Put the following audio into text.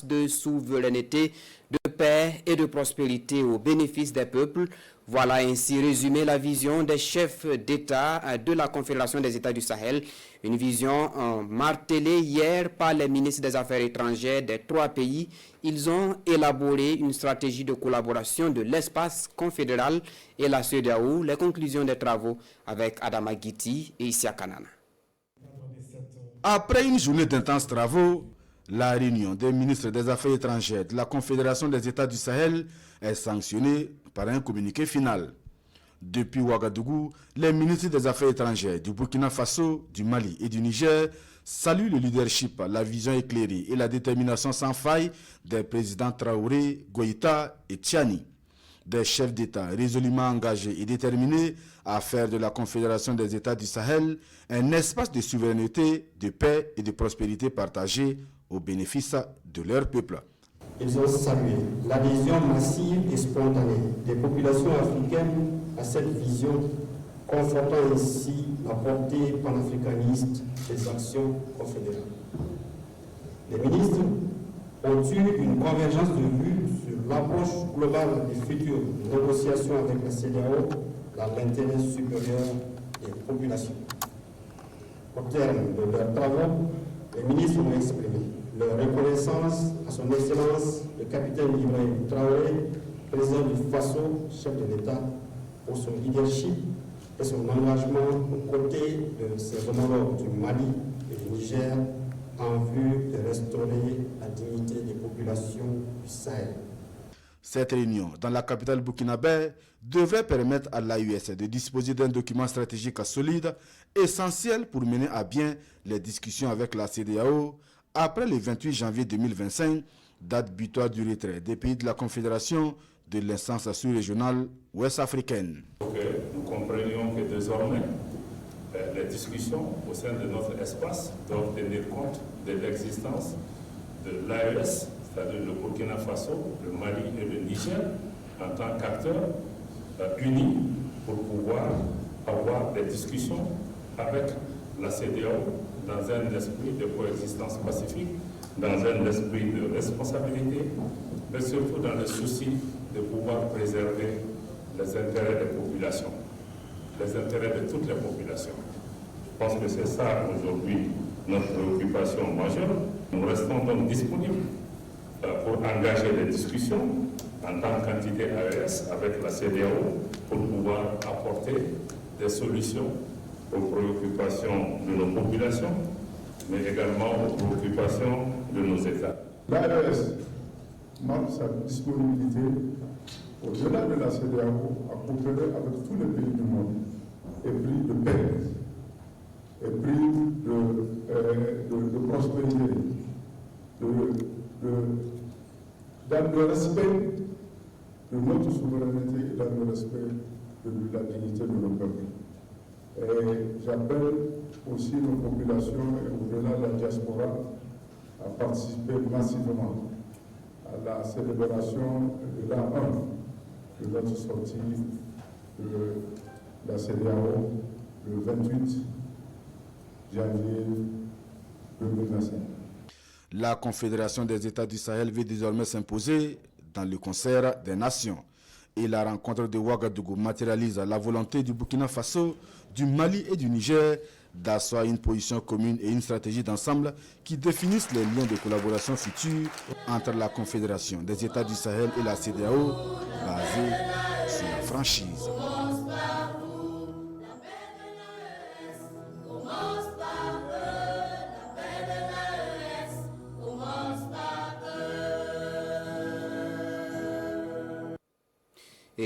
de souveraineté, de paix et de prospérité au bénéfice des peuples. Voilà ainsi résumé la vision des chefs d'État de la Confédération des États du Sahel. Une vision martelée hier par les ministres des Affaires étrangères des 3 pays. Ils ont élaboré une stratégie de collaboration de l'espace confédéral et la CEDEAO. Les conclusions des travaux avec Adama Guiti et Isia Kanana. Après une journée d'intenses travaux, la réunion des ministres des Affaires étrangères de la Confédération des États du Sahel est sanctionnée par un communiqué final. Depuis Ouagadougou, les ministres des Affaires étrangères du Burkina Faso, du Mali et du Niger saluent le leadership, la vision éclairée et la détermination sans faille des présidents Traoré, Goïta et Tchani. Des chefs d'État résolument engagés et déterminés à faire de la Confédération des États du Sahel un espace de souveraineté, de paix et de prospérité partagée au bénéfice de leur peuple. Ils ont salué l'adhésion massive et spontanée des populations africaines à cette vision, confortant ainsi la portée panafricaniste des actions confédérales. Les ministres ont eu une convergence de vues sur l'approche globale des futures négociations avec la CEDEAO dans l'intérêt supérieur des populations. Au terme de leurs travaux, les ministres ont exprimé leur reconnaissance à son Excellence le capitaine Ibrahim Traoré, président du Faso, chef de l'État, pour son leadership et son engagement aux côtés de ses homologues du Mali et du Niger en vue de restaurer la dignité des populations du Sahel. Cette réunion dans la capitale burkinabé devrait permettre à l'AUS de disposer d'un document stratégique solide, essentiel pour mener à bien les discussions avec la CEDEAO après le 28 janvier 2025, date butoir du retrait des pays de la Confédération de l'instance sous-régionale ouest-africaine. Nous comprenions que désormais, les discussions au sein de notre espace doivent tenir compte de l'existence de l'AES, c'est-à-dire le Burkina Faso, le Mali et le Niger, en tant qu'acteurs unis pour pouvoir avoir des discussions avec la CEDEAO dans un esprit de coexistence pacifique, dans un esprit de responsabilité, mais surtout dans le souci de pouvoir préserver les intérêts des populations, les intérêts de toutes les populations. Je pense que c'est ça aujourd'hui notre préoccupation majeure. Nous restons donc disponibles pour engager des discussions en tant qu'entité AES avec la CEDEAO pour pouvoir apporter des solutions aux préoccupations de nos populations, mais également aux préoccupations de nos États. L'AES marque sa disponibilité au-delà de la CEDEAO à coopérer avec tous les pays du monde, épris de paix, épris de prospérité, dans le respect de notre souveraineté et dans le respect de la dignité de nos peuples. Et j'appelle aussi nos populations et au-delà de la diaspora à participer massivement à la célébration de l'an 1 de notre sortie de la CEDEAO le 28 janvier 2025. La Confédération des États du Sahel veut désormais s'imposer dans le concert des nations. Et la rencontre de Ouagadougou matérialise la volonté du Burkina Faso, du Mali et du Niger d'asseoir une position commune et une stratégie d'ensemble qui définissent les liens de collaboration futurs entre la Confédération des États du Sahel et la CEDEAO basée sur la franchise.